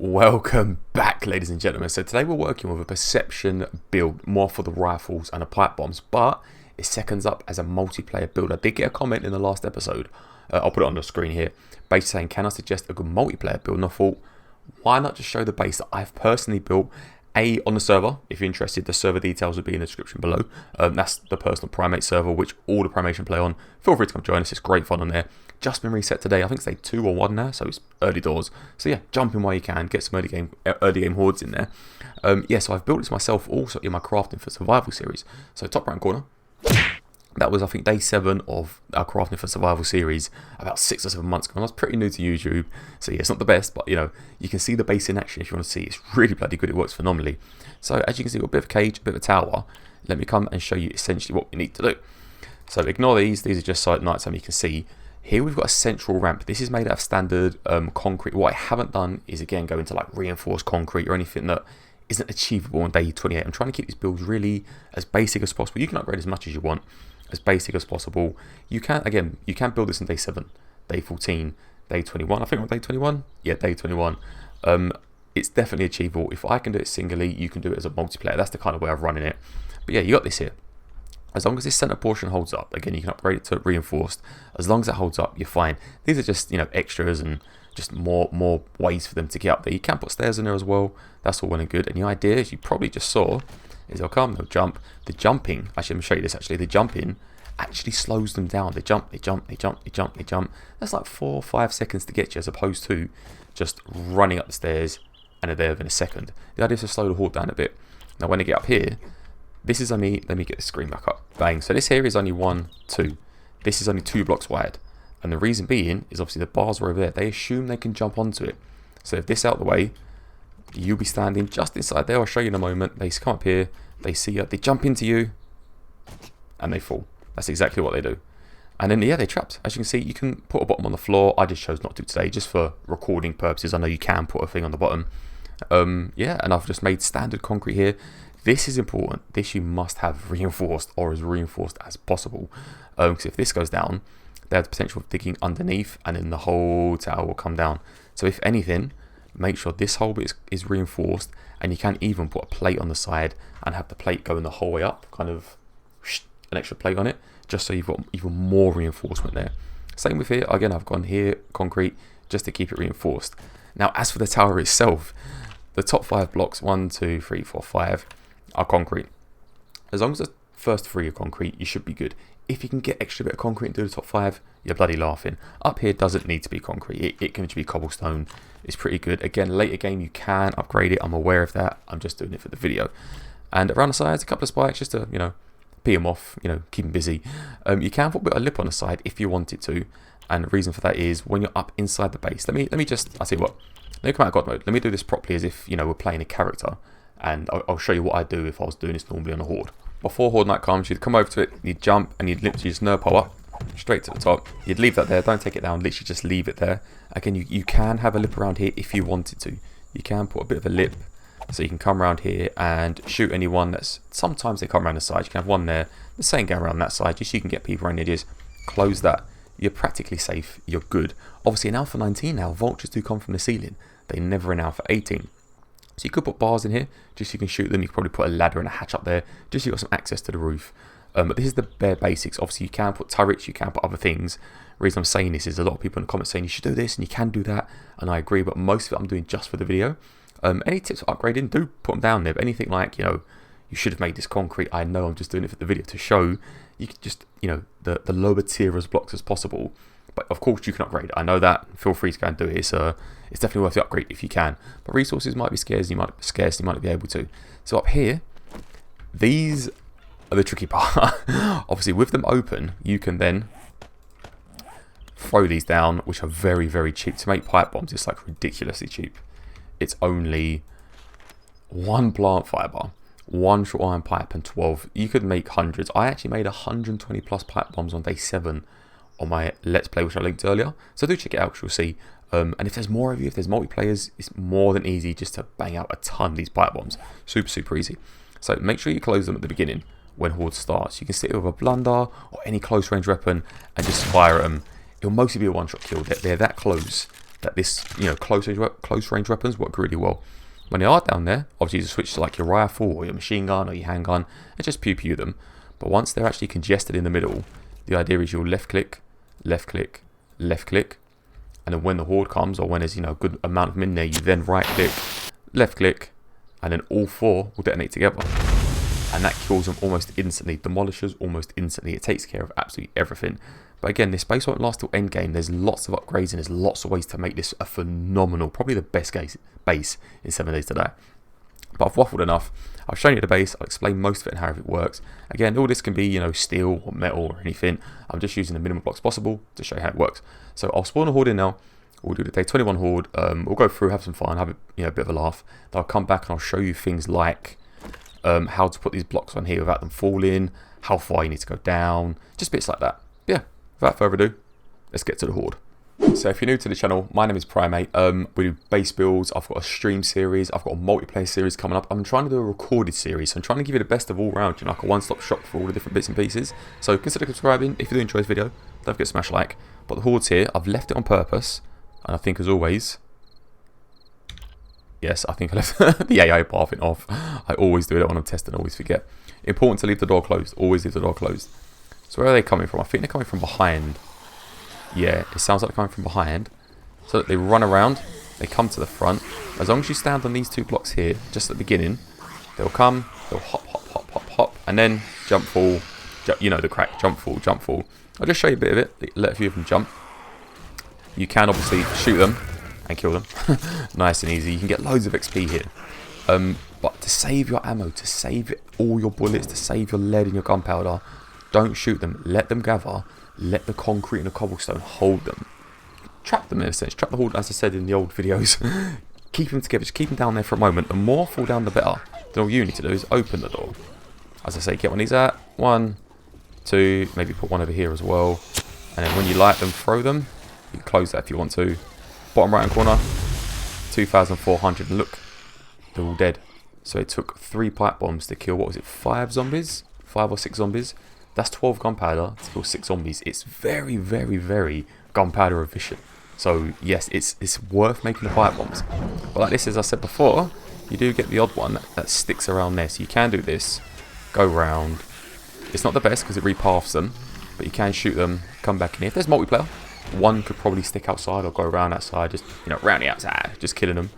Welcome back, ladies and gentlemen. So today we're working with a perception build, more for the rifles and the pipe bombs, but it seconds up as a multiplayer build. I did get a comment in the last episode, I'll put it on the screen here, basically saying, can I suggest a good multiplayer build? And I thought, why not just show the base that I've personally built, on the server. If you're interested, the server details will be in the description below. That's the personal PriMate server, which all the PriMation play on. Feel free to come join us, it's great fun on there. Just been reset today, I think it's day 2 or 1 now, so it's early doors. So yeah, jump in while you can, get some early game hordes in there. Yeah, so I've built this myself also in my crafting for survival series. So top right corner, that was I think day 7 of our crafting for survival series about 6 or 7 months ago. I was pretty new to YouTube, so yeah, it's not the best, but you know, you can see the base in action if you want to see. It's really bloody good, it works phenomenally. So as you can see, we've got a bit of a cage, a bit of a tower. Let me come and show you essentially what we need to do. So ignore these are just so at night time you can see. Here we've got a central ramp. This is made out of standard concrete. What I haven't done is again go into like reinforced concrete or anything that isn't achievable on day 28. I'm trying to keep these builds really as basic as possible. You can upgrade as much as you want, as basic as possible. You can build this on day 7, day 14, day 21. I think on day 21, yeah, day 21. It's definitely achievable. If I can do it singly, you can do it as a multiplayer. That's the kind of way I'm running it. But yeah, you got this here. As long as this center portion holds up, again, you can upgrade it to reinforced. As long as it holds up, you're fine. These are just, you know, extras and just more ways for them to get up there. You can put stairs in there as well. That's all well and good. And the idea, as you probably just saw, is they'll come, they'll jump. The jumping, actually, let me show you this actually. The jumping actually slows them down. They jump, they jump, they jump, they jump, they jump. That's like 4 or 5 seconds to get you, as opposed to just running up the stairs and they're there within a second. The idea is to slow the horde down a bit. Now, when they get up here, this is only, let me get the screen back up. Bang. So this here is only 1, 2. This is only 2 blocks wide. And the reason being is obviously the bars are over there. They assume they can jump onto it. So if this out the way, you'll be standing just inside there. I'll show you in a moment. They come up here, they see you, they jump into you, and they fall. That's exactly what they do. And then, yeah, they're trapped. As you can see, you can put a bottom on the floor. I just chose not to today, just for recording purposes. I know you can put a thing on the bottom. Yeah, and I've just made standard concrete here. This is important. This you must have reinforced, or as reinforced as possible. Because if this goes down, they have the potential of digging underneath, and then the whole tower will come down. So if anything, make sure this whole bit is reinforced, and you can even put a plate on the side and have the plate going the whole way up, kind of an extra plate on it, just so you've got even more reinforcement there. Same with here. Again, I've gone here concrete just to keep it reinforced. Now, as for the tower itself, the top 5 blocks, 1, 2, 3, 4, 5, are concrete. As long as the first 3 are concrete, you should be good. If you can get extra bit of concrete and do the top 5, you're bloody laughing. Up here doesn't need to be concrete. It can just be cobblestone. It's pretty good. Again, later game you can upgrade it. I'm aware of that. I'm just doing it for the video. And around the sides, a couple of spikes just to, you know, pee them off, you know, keep them busy. You can put a bit of lip on the side if you wanted to. And the reason for that is when you're up inside the base. Let me just, I'll tell you what. Let me come out of God mode. Let me do this properly as if, you know, we're playing a character. And I'll show you what I'd do if I was doing this normally on a horde. Before horde night comes, you'd come over to it, you'd jump, and you'd literally just nerd pole up, straight to the top. You'd leave that there, don't take it down, literally just leave it there. Again, you can have a lip around here if you wanted to. You can put a bit of a lip, so you can come around here and shoot anyone that's, sometimes they come around the side, you can have one there, the same go around that side, just so you can get people around the edges. Close that, you're practically safe, you're good. Obviously in Alpha 19 now, vultures do come from the ceiling. They never in Alpha 18. So you could put bars in here, just so you can shoot them. You could probably put a ladder and a hatch up there, just so you've got some access to the roof. But this is the bare basics. Obviously, you can put turrets, you can put other things. The reason I'm saying this is a lot of people in the comments saying you should do this and you can do that, and I agree, but most of it I'm doing just for the video. Any tips for upgrading, do put them down there. But anything like, you know, you should have made this concrete, I know I'm just doing it for the video to show you can just, you know, the lower tier as blocks as possible. But of course you can upgrade. I know that. Feel free to go and do it. It's definitely worth the upgrade if you can. But resources might be scarce. You might not be able to. So up here, these are the tricky part. Obviously, with them open, you can then throw these down, which are very, very cheap. To make pipe bombs, it's like ridiculously cheap. It's only 1 plant fiber, 1 short iron pipe, and 12. You could make hundreds. I actually made 120 plus pipe bombs on day 7. On my Let's Play, which I linked earlier. So do check it out, you'll see. And if there's more of you, if there's multiplayers, it's more than easy just to bang out a ton of these pipe bombs. Super, super easy. So make sure you close them at the beginning when horde starts. You can sit with a blunder or any close range weapon and just fire at them. It'll mostly be a one-shot kill. They're that close that this, close range weapons work really well. When they are down there, obviously you just switch to like your rifle or your machine gun or your handgun and just pew them. But once they're actually congested in the middle, the idea is you'll left click, left click, left click, and then when the horde comes, or when there's a good amount of them in there, you then right click, left click, and then all 4 will detonate together. And that kills them almost instantly, demolishes almost instantly. It takes care of absolutely everything. But again, this base won't last till end game. There's lots of upgrades and there's lots of ways to make this a phenomenal, probably the best base in 7 Days to Die. But I've waffled enough. I've shown you the base. I'll explain most of it and how it works. Again, all this can be, steel or metal or anything. I'm just using the minimum blocks possible to show you how it works. So I'll spawn a horde in now. We'll do the day 21 horde. We'll go through, have some fun, have a bit of a laugh. Then I'll come back and I'll show you things like how to put these blocks on here without them falling, how far you need to go down, just bits like that. Yeah, without further ado, let's get to the horde. So if you're new to the channel, my name is PriMate. We do base builds. I've got a stream series. I've got a multiplayer series coming up. I'm trying to do a recorded series. So I'm trying to give you the best of all round, like a one-stop shop for all the different bits and pieces. So consider subscribing if you do enjoy this video. Don't forget to smash like. But the horde's here. I've left it on purpose. And I think as always, yes, I think I left the AI pathing off. I always do it when I'm testing, I always forget. Important to leave the door closed. Always leave the door closed. So where are they coming from? I think they're coming from behind. Yeah, it sounds like they're coming from behind. So that they run around, they come to the front. As long as you stand on these 2 blocks here, just at the beginning, they'll come, they'll hop, hop, hop, hop, hop, and then jump, fall, the crack, jump, fall, jump, fall. I'll just show you a bit of it, let a few of them jump. You can obviously shoot them and kill them. Nice and easy. You can get loads of XP here. But to save your ammo, to save all your bullets, to save your lead and your gunpowder, don't shoot them. Let them gather. Let the concrete and the cobblestone hold them. Trap them in a sense. Trap the horde, as I said in the old videos. Keep them together. Just keep them down there for a moment. The more fall down, the better. Then all you need to do is open the door. As I say, get one of these out. 1, 2, maybe put one over here as well. And then when you light them, throw them. You can close that if you want to. Bottom right hand corner, 2,400. And look, they're all dead. So it took 3 pipe bombs to kill, what was it, 5 zombies? 5 or 6 zombies. That's 12 gunpowder to kill 6 zombies. It's very, very, very gunpowder efficient. So yes, it's worth making the pipe bombs. But like this, as I said before, you do get the odd one that sticks around there. So you can do this, go round. It's not the best because it repaths them, but you can shoot them, come back in here. If there's multiplayer, one could probably stick outside or go around outside, just round the outside, just killing them.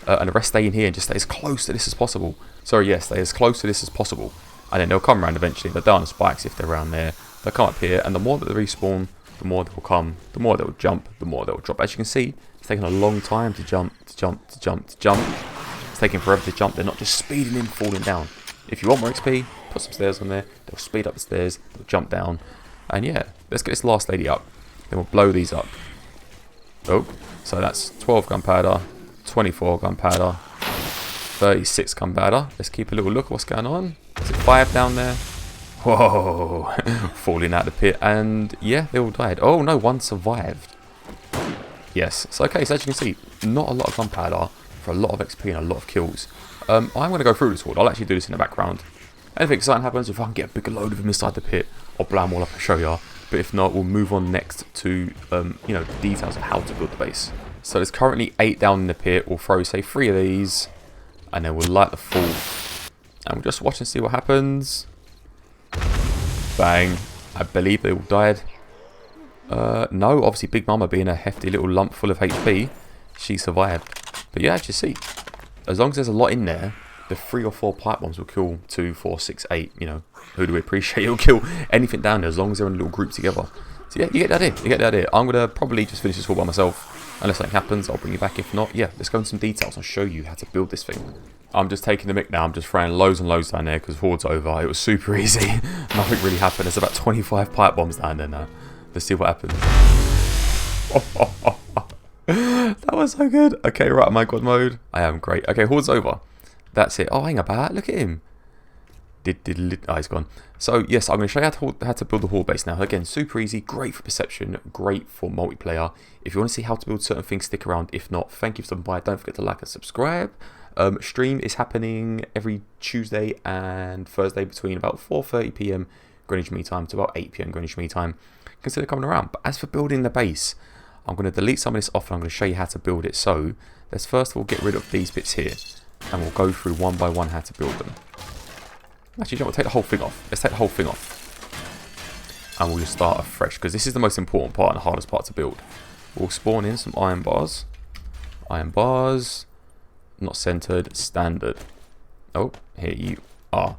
And the rest stay in here and just stay as close to this as possible. Sorry, yes, stay as close to this as possible. And then they'll come around eventually. They'll die on the spikes if they're around there. They'll come up here, and the more that they respawn, the more they'll come, the more they'll jump, the more they'll drop. As you can see, it's taking a long time to jump, to jump, to jump, to jump. It's taking forever to jump. They're not just speeding in, falling down. If you want more XP, put some stairs on there. They'll speed up the stairs, they'll jump down. And yeah, let's get this last lady up. Then we'll blow these up. Oh, so that's 12 gunpowder, 24 gunpowder, 36 gunpowder. Let's keep a little look at what's going on. Is it 5 down there? Whoa, falling out the pit. And yeah, they all died. Oh no, 1 survived. Yes, so okay, so as you can see, not a lot of gunpowder for a lot of XP and a lot of kills. I'm going to go through this horde. I'll actually do this in the background. Anything exciting happens, if I can get a bigger load of them inside the pit, I'll blow them all up and show you. But if not, we'll move on next to, the details of how to build the base. So there's currently 8 down in the pit. We'll throw, say, 3 of these, and then we'll light the 4th. And we'll just watch and see what happens. Bang. I believe they all died. No, obviously Big Mama being a hefty little lump full of HP, she survived. But yeah, as you see, as long as there's a lot in there, the 3 or 4 pipe bombs will kill 2, 4, 6, 8, who do we appreciate? You'll kill anything down there as long as they're in a little group together. So yeah, you get the idea, you get the idea. I'm going to probably just finish this all by myself. Unless something happens, I'll bring you back. If not, yeah, let's go into some details. I'll show you how to build this thing. I'm just taking the mic now. I'm just throwing loads and loads down there because Horde's over. It was super easy. Nothing really happened. There's about 25 pipe bombs down there now. Let's see what happens. That was so good. Okay, right, am I God mode? I am great. Okay, Horde's over. That's it. Oh, hang about. Look at him. Oh, he's gone. So, yes, I'm going to show you how to build the Horde base now. Again, super easy. Great for perception. Great for multiplayer. If you want to see how to build certain things, stick around. If not, thank you for stopping by. Don't forget to like and subscribe. Stream is happening every Tuesday and Thursday between about 4:30 PM Greenwich Mean Time to about 8 PM Greenwich Mean Time. Consider coming around. But as for building the base, I'm going to delete some of this off and I'm going to show you how to build it. So let's first of all get rid of these bits here, and we'll go through one by one how to build them. Actually, we'll take the whole thing off. Let's take the whole thing off, and we'll just start afresh, because this is the most important part and the hardest part to build. We'll spawn in some iron bars. Iron bars, not centered, standard. Oh, here you are.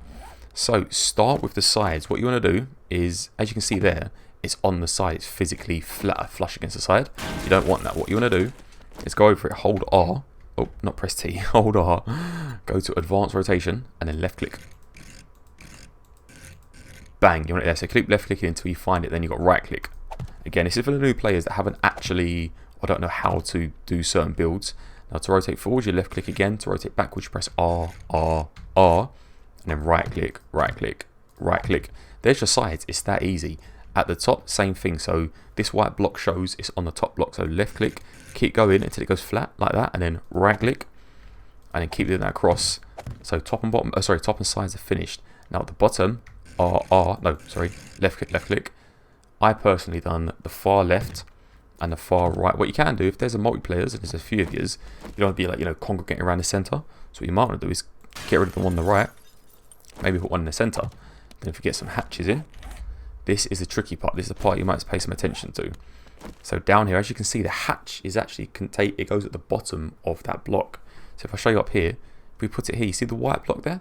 So start with the sides. What you want to do is, as you can see there, it's on the side. It's physically flat, flush against the side. You don't want that. What you want to do is go over it, hold R. Oh, not press T. Hold R. Go to advanced rotation and then left click. Bang. You want it there. So keep left clicking until you find it. Then you got right click. Again, this is for the new players that haven't actually, I don't know how to do certain builds. Now to rotate forward, you left click again. To rotate backwards, you press R, R, R. And then right click, right click, right click. There's your sides. It's that easy. At the top, same thing. So this white block shows it's on the top block. So left click, keep going until it goes flat like that, and then right click, and then keep doing that across. So top and bottom, top and sides are finished. Now at the bottom, left click, left click. I personally done the far left and the far right. What you can do, if there's a multiplayers and there's a few of yous, you don't want to be like, congregating around the center. So what you might want to do is get rid of the one on the right, maybe put one in the center. Then if you get some hatches in, this is the tricky part. This is the part you might pay some attention to. So down here, as you can see, the hatch is actually it goes at the bottom of that block. So if I show you up here, if we put it here, you see the white block there?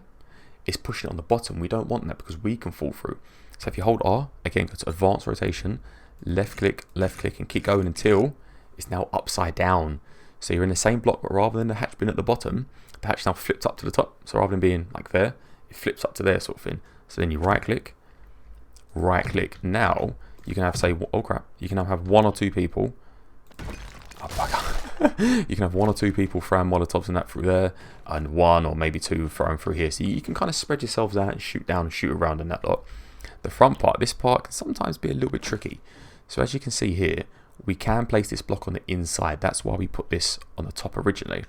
It's pushing it on the bottom. We don't want that because we can fall through. So if you hold R, again, go to advanced rotation, left click, and keep going until it's now upside down. So you're in the same block, but rather than the hatch being at the bottom, the hatch now flipped up to the top. So rather than being like there, it flips up to there sort of thing. So then you right click. Now you can have, say, oh crap, you can now have one or two people. Oh, bugger. You can have one or two people throwing molotovs and that through there, and one or maybe two throwing through here. So you can kind of spread yourselves out and shoot down and shoot around and that lot. The front part, this part can sometimes be a little bit tricky. So as you can see here, we can place this block on the inside. That's why we put this on the top originally.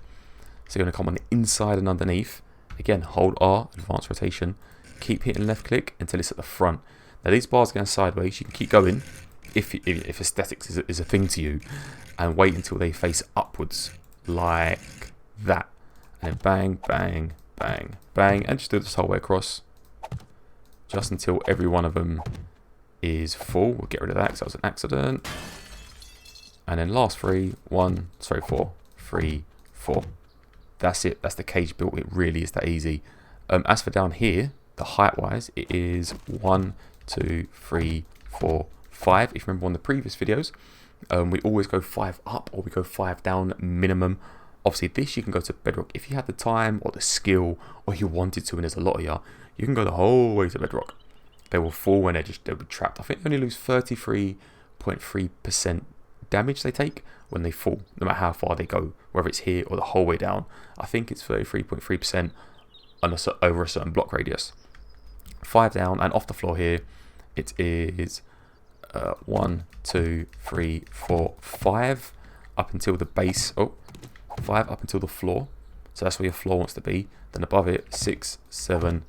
So you're going to come on the inside and underneath. Again, hold R, advanced rotation. Keep hitting left click until it's at the front. Now these bars going sideways. You can keep going if aesthetics is a thing to you, and wait until they face upwards like that. And then bang, bang, bang, bang, and just do this whole way across. Just until every one of them is full. We'll get rid of that because that was an accident. And then last three, 4, 3, 4. That's it. That's the cage built. It really is that easy. As for down here, the height wise, it is 1, 2, 3, 4, 5. If you remember on the previous videos, we always go 5 up or we go 5 down minimum. Obviously this you can go to bedrock if you had the time or the skill, or you wanted to, and there's a lot of you can go the whole way to bedrock. They will fall when they'll be trapped. I think they only lose 33.3% damage they take when they fall, no matter how far they go, whether it's here or the whole way down. I think it's 33.3% over a certain block radius. 5 down, and off the floor here it is 1, 2, 3, 4, 5 up until the base. 5 up until the floor. So that's where your floor wants to be. Then above it, 6, 7,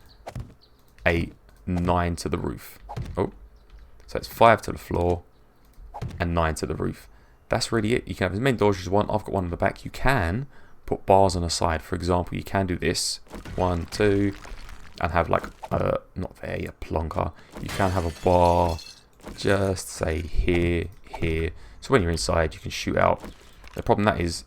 8, 9 to the roof. So it's 5 to the floor and 9 to the roof. That's really it. You can have as many doors as you want. I've got one on the back. You can put bars on the side. For example, you can do this 1, 2, and have like not there, a plonker. You can have a bar just say here. So when you're inside, you can shoot out. The problem that is,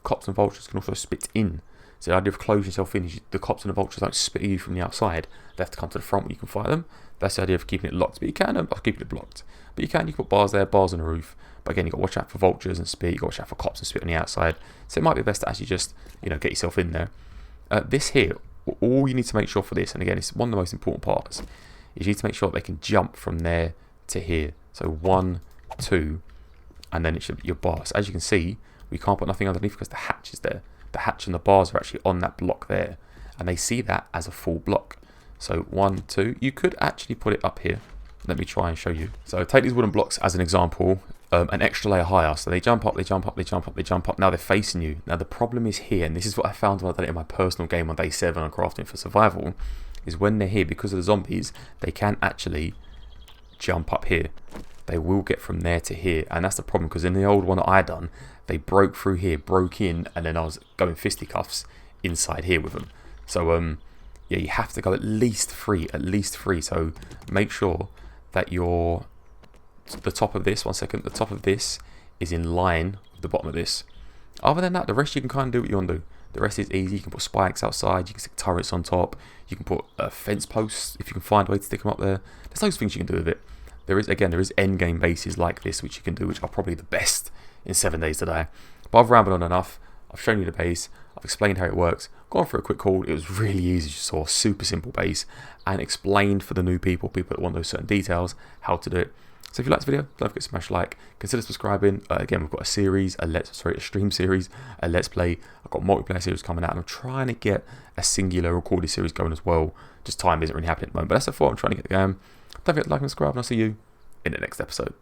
cops and vultures can also spit in. So the idea of closing yourself in is the cops and the vultures don't spit at you from the outside. They have to come to the front where you can fire them. That's the idea of keeping it locked. But you can keep it blocked. But you can put bars there, bars on the roof. But again, you've got to watch out for vultures and spit. You've got to watch out for cops and spit on the outside. So it might be best to actually just, get yourself in there. This here, all you need to make sure for this, and again, it's one of the most important parts, is you need to make sure that they can jump from there to here. So 1, 2, and then it should be your bars. As you can see, we can't put nothing underneath because the hatch is there. The hatch and the bars are actually on that block there, and they see that as a full block. So 1, 2, you could actually put it up here. Let me try and show you. So take these wooden blocks as an example, an extra layer higher. So they jump up, they jump up, they jump up, they jump up. Now they're facing you. Now the problem is here, and this is what I found when I did it in my personal game on day 7 on crafting for survival, is when they're here, because of the zombies, they can actually jump up here. they will get from there to here. And that's the problem, because in the old one that I done, they broke through here, broke in, and then I was going fisticuffs inside here with them. So yeah, you have to go at least 3, so make sure that the top of this, the top of this is in line with the bottom of this. Other than that, the rest you can kind of do what you want to do. The rest is easy. You can put spikes outside, you can stick turrets on top, you can put fence posts if you can find a way to stick them up there. There's loads of things you can do with it. There is end game bases like this which you can do, which are probably the best in 7 days today. But I've rambled on enough. I've shown you the base, I've explained how it works, gone for a quick call. It was really easy, you saw, super simple base, and explained for the new people that want those certain details, how to do it. So if you like this video, don't forget to smash like, consider subscribing. Again, we've got a series, a stream series, a let's play. I've got multiplayer series coming out, and I'm trying to get a singular recorded series going as well. Just time isn't really happening at the moment, but that's the thought I'm trying to get going. Don't forget to like and subscribe, and I'll see you in the next episode.